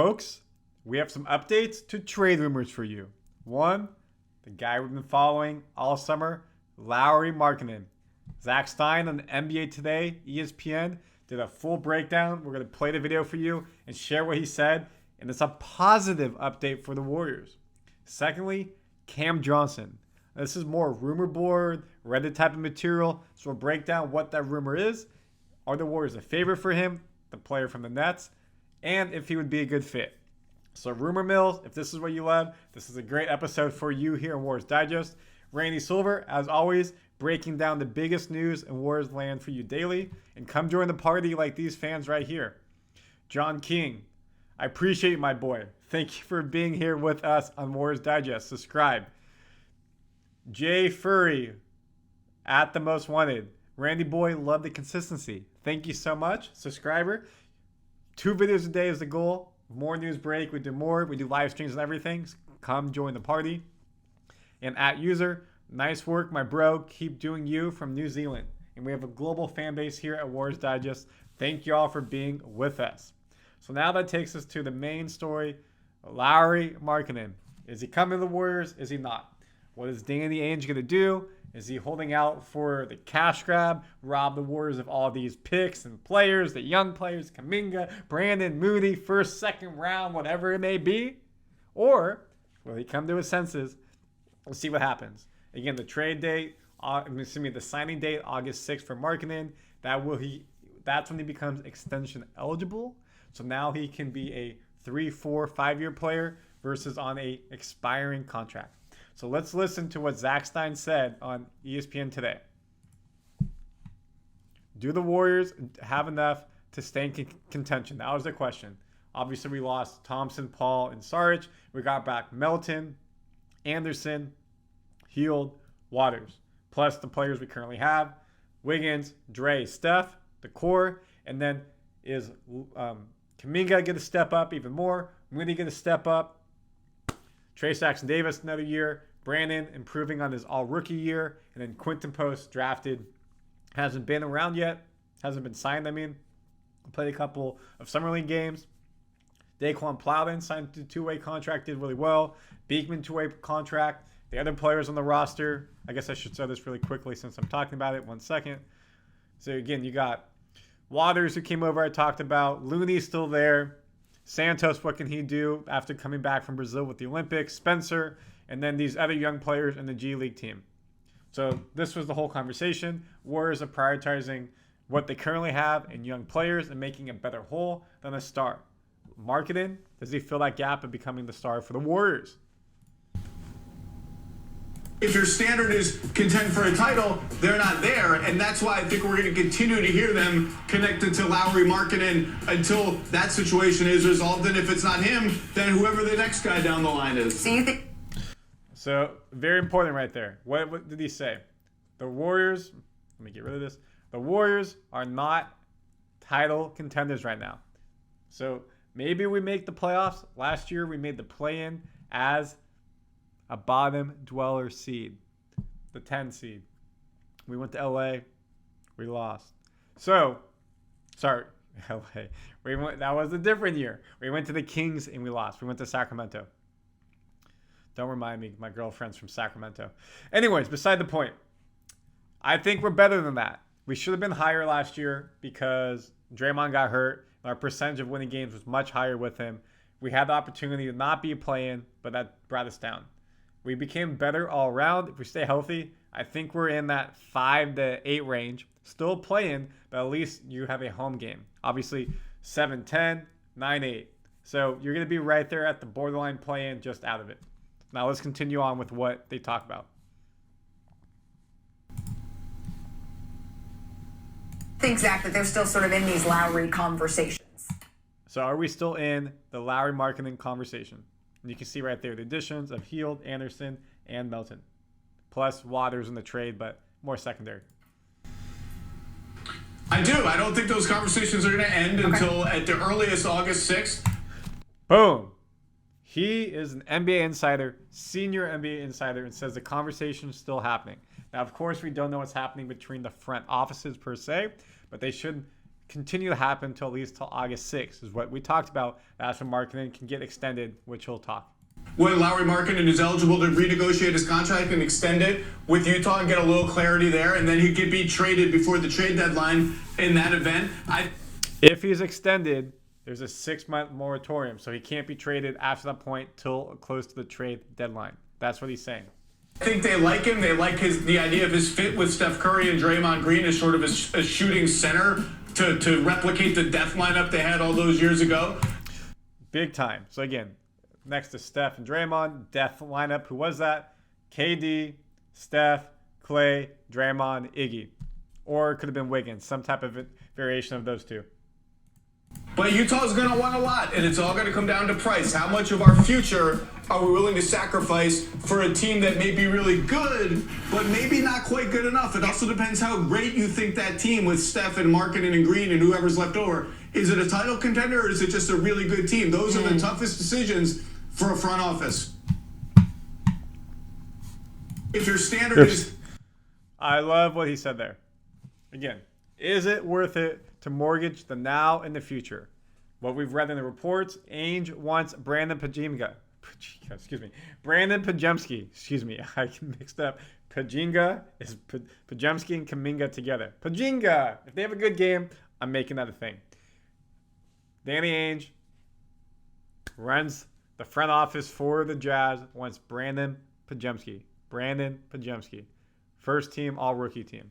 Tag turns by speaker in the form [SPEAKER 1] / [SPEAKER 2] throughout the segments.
[SPEAKER 1] Folks, we have some updates to trade rumors for you. One, the guy we've been following all summer, Lauri Markkanen. Zach Stein on NBA Today, ESPN, did a full breakdown. We're going to play the video for you and share what he said. And it's a positive update for the Warriors. Secondly, Cam Johnson. This is more rumor board, Reddit type of material. So we'll break down what that rumor is. Are the Warriors a favorite for him, the player from the Nets, and if he would be a good fit? So rumor mills, if this is what you love, this is a great episode for you here in Warriors Digest. Randy Silver, as always, breaking down the biggest news in Warriors land for you daily. And come join the party like these fans right here. John King, I appreciate you, my boy. Thank you for being here with us on Warriors Digest. Subscribe. Jay Furry, at the most wanted. Randy Boy, love the consistency. Thank you so much. Subscriber. 2 videos a day is the goal. More news break. We do more. We do live streams and everything. Come join the party. And at user, nice work, my bro. Keep doing you from New Zealand. And we have a global fan base here at Warriors Digest. Thank you all for being with us. So now that takes us to the main story. Lauri Markkanen. Is he coming to the Warriors? Is he not? What is Danny Ainge going to do? Is he holding out for the cash grab, rob the Warriors of all these picks and players, the young players, Kuminga, Brandon, Moody, first, second round, whatever it may be? Or will he come to his senses? We'll see what happens. Again, the trade date, the signing date, August 6th for Markkanen. That's when he becomes extension eligible. So now he can be a 3, 4, 5-year player versus on a expiring contract. So let's listen to what Zach Stein said on ESPN today. Do the Warriors have enough to stay in contention? That was the question. Obviously, we lost Thompson, Paul, and Saric. We got back Melton, Anderson, Hield, Waters, plus the players we currently have. Wiggins, Dre, Steph, the core. And then is Kuminga going to step up even more? Moody going to step up? Trey Jackson-Davis another year. Brandon improving on his all-rookie year. And then Quinton Post drafted. Hasn't been around yet. Hasn't been signed, Played a couple of Summer League games. Daquan Plowden signed a 2-way contract, did really well. Beekman 2-way contract. The other players on the roster. I guess I should say this really quickly since I'm talking about it. 1 second. So again, you got Waters who came over I talked about. Looney's still there. Santos, what can he do after coming back from Brazil with the Olympics? Spencer, and then these other young players in the G League team. So this was the whole conversation. Warriors are prioritizing what they currently have in young players and making a better whole than a star. Markkanen, does he fill that gap of becoming the star for the Warriors?
[SPEAKER 2] If your standard is contend for a title, they're not there. And that's why I think we're going to continue to hear them connected to Lauri Markkanen until that situation is resolved. And if it's not him, then whoever the next guy down the line is.
[SPEAKER 3] So you think?
[SPEAKER 1] So very important right there. What did he say? The Warriors, let me get rid of this. The Warriors are not title contenders right now. So maybe we make the playoffs. Last year we made the play-in as a bottom dweller seed, the 10 seed. We went to LA, we lost. LA. That was a different year. We went to the Kings and we lost. We went to Sacramento. Don't remind me, my girlfriend's from Sacramento. Anyways, beside the point. I think we're better than that. We should have been higher last year because Draymond got hurt. Our percentage of winning games was much higher with him. We had the opportunity to not be a play-in, but that brought us down. We became better all around. If we stay healthy, I think we're in that 5 to 8 range. Still playing, but at least you have a home game. Obviously, 7-10, 9-8. So you're going to be right there at the borderline play-in, just out of it. Now let's continue on with what they talk about.
[SPEAKER 3] I think, Zach, that they're still sort of in these Lauri conversations.
[SPEAKER 1] So are we still in the Lauri Markkanen conversation? And you can see right there the additions of Hield, Anderson, and Melton. Plus Waters in the trade, but more secondary.
[SPEAKER 2] I do. I don't think those conversations are going to end until at the earliest August 6th.
[SPEAKER 1] Boom. He is an NBA insider, senior NBA insider, and says the conversation is still happening. Now, of course, we don't know what's happening between the front offices per se, but they should continue to happen until at least till August 6th is what we talked about. That's when Markkanen can get extended, which he'll talk.
[SPEAKER 2] When Lauri Markkanen is eligible to renegotiate his contract and extend it with Utah and get a little clarity there, and then he could be traded before the trade deadline in that event.
[SPEAKER 1] If he's extended, there's a 6-month moratorium, so he can't be traded after that point till close to the trade deadline. That's what he's saying.
[SPEAKER 2] I think they like him. They like the idea of his fit with Steph Curry and Draymond Green as sort of a shooting center to replicate the death lineup they had all those years ago.
[SPEAKER 1] Big time. So again, next to Steph and Draymond, death lineup. Who was that? KD, Steph, Clay, Draymond, Iggy. Or it could have been Wiggins, some type of variation of those two.
[SPEAKER 2] But Utah's going to want a lot, and it's all going to come down to price. How much of our future are we willing to sacrifice for a team that may be really good, but maybe not quite good enough? It also depends how great you think that team with Steph and Markkanen and Green and whoever's left over. Is it a title contender or is it just a really good team? Those are the toughest decisions for a front office. If your standard is...
[SPEAKER 1] I love what he said there. Again, is it worth it to mortgage the now and the future? What we've read in the reports, Ainge wants Brandon Pajimga. Brandon Pajemski. I mixed up. Pajinga is Pajemski and Kuminga together. Pajinga. If they have a good game, I'm making that a thing. Danny Ainge runs the front office for the Jazz, wants Brandon Pajemski. First team, all rookie team.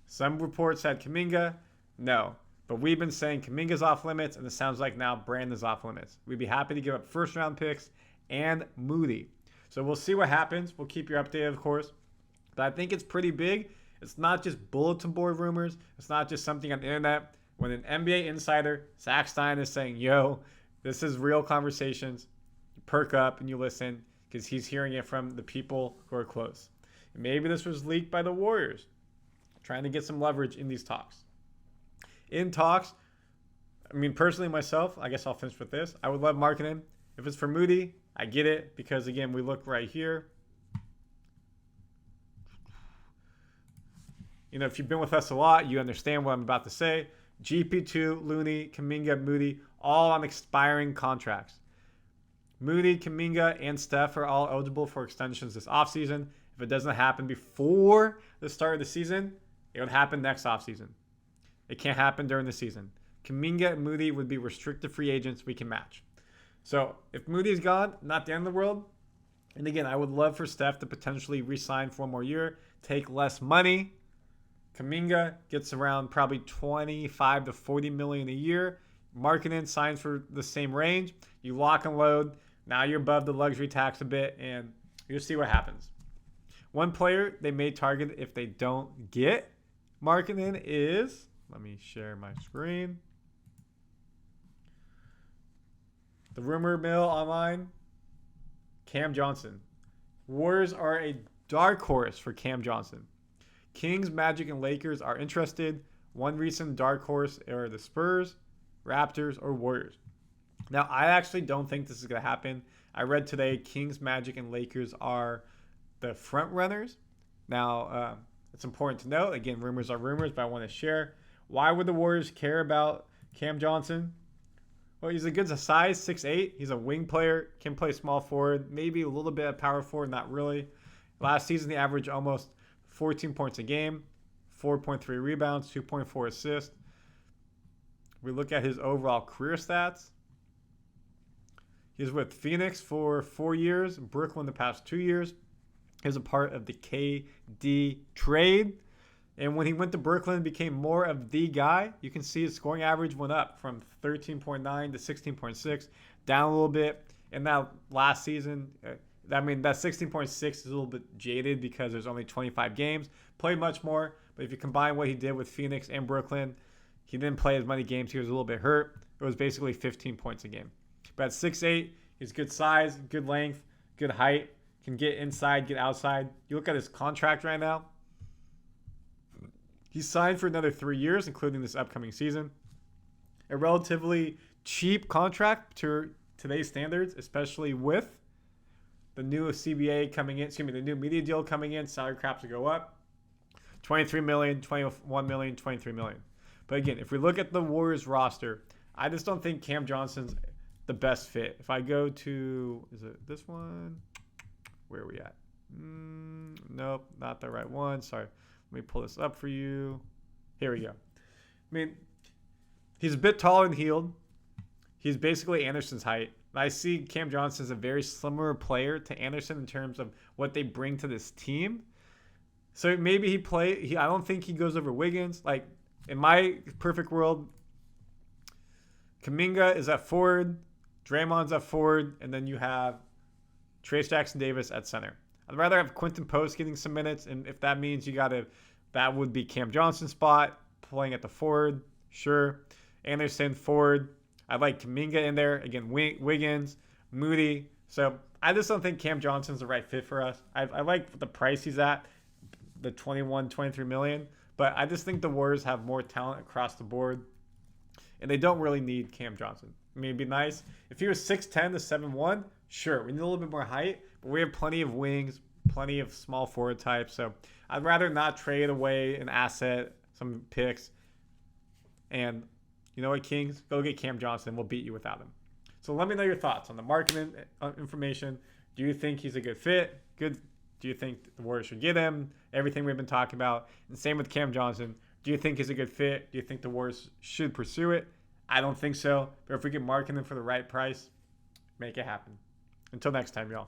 [SPEAKER 1] Some reports said Kuminga. No. But we've been saying Kuminga's off limits, and it sounds like now Brandon's off limits. We'd be happy to give up first-round picks and Moody. So we'll see what happens. We'll keep you updated, of course. But I think it's pretty big. It's not just bulletin board rumors. It's not just something on the internet. When an NBA insider, Zach Stein, is saying, yo, this is real conversations, you perk up and you listen because he's hearing it from the people who are close. And maybe this was leaked by the Warriors, trying to get some leverage in these talks. In talks, I mean, personally myself, I guess I'll finish with this. I would love Markkanen. If it's for Moody, I get it because, again, we look right here. You know, if you've been with us a lot, you understand what I'm about to say. GP2, Looney, Kuminga, Moody, all on expiring contracts. Moody, Kuminga, and Steph are all eligible for extensions this offseason. If it doesn't happen before the start of the season, it would happen next offseason. It can't happen during the season. Kuminga and Moody would be restricted free agents we can match. So if Moody's gone, not the end of the world. And again, I would love for Steph to potentially re-sign for one more year, take less money. Kuminga gets around probably 25 to 40 million a year. Markkanen signs for the same range. You lock and load. Now you're above the luxury tax a bit, and you'll see what happens. One player they may target if they don't get Markkanen is... Let me share my screen. The rumor mill online, Cam Johnson. Warriors are a dark horse for Cam Johnson. Kings, Magic, and Lakers are interested. One recent dark horse are the Spurs, Raptors, or Warriors. Now, I actually don't think this is going to happen. I read today Kings, Magic, and Lakers are the front runners. Now, it's important to note, again, rumors are rumors, but I want to share. Why would the Warriors care about Cam Johnson? Well, he's a good size, 6'8". He's a wing player, can play small forward, maybe a little bit of power forward, not really. Last season, he averaged almost 14 points a game, 4.3 rebounds, 2.4 assists. We look at his overall career stats. He was with Phoenix for 4 years, Brooklyn the past 2 years. He was a part of the KD trade. And when he went to Brooklyn, became more of the guy. You can see his scoring average went up from 13.9 to 16.6, down a little bit. And that last season, that 16.6 is a little bit jaded because there's only 25 games. Played much more, but if you combine what he did with Phoenix and Brooklyn, he didn't play as many games. He was a little bit hurt. It was basically 15 points a game. But at 6'8", he's good size, good length, good height, can get inside, get outside. You look at his contract right now. He's signed for another 3 years, including this upcoming season. A relatively cheap contract to today's standards, especially with the new CBA coming in, the new media deal coming in, salary caps will go up. 23 million, 21 million, 23 million. But again, if we look at the Warriors roster, I just don't think Cam Johnson's the best fit. If I go to, is it this one? Where are we at? Nope, not the right one. Sorry. Let me pull this up for you. Here we go. I mean, he's a bit taller than Hield. He's basically Anderson's height. I see Cam Johnson as a very similar player to Anderson in terms of what they bring to this team. So maybe I don't think he goes over Wiggins. Like, in my perfect world, Kuminga is at forward, Draymond's at forward, and then you have Trayce Jackson-Davis at center. I'd rather have Quentin Post getting some minutes, and if that means that would be Cam Johnson's spot, playing at the forward, sure. Anderson, forward. I'd like Kuminga in there. Again, Wiggins, Moody. So I just don't think Cam Johnson's the right fit for us. I like the price he's at, the 23 million, but I just think the Warriors have more talent across the board, and they don't really need Cam Johnson. I mean, it'd be nice. If he was 6'10" to 7'1", sure, we need a little bit more height, but we have plenty of wings, plenty of small forward types, so I'd rather not trade away an asset, some picks, and you know what, Kings? Go get Cam Johnson. We'll beat you without him. So let me know your thoughts on the marketing information. Do you think he's a good fit? Do you think the Warriors should get him? Everything we've been talking about. And same with Cam Johnson. Do you think he's a good fit? Do you think the Warriors should pursue it? I don't think so. But if we can market him for the right price, make it happen. Until next time, y'all.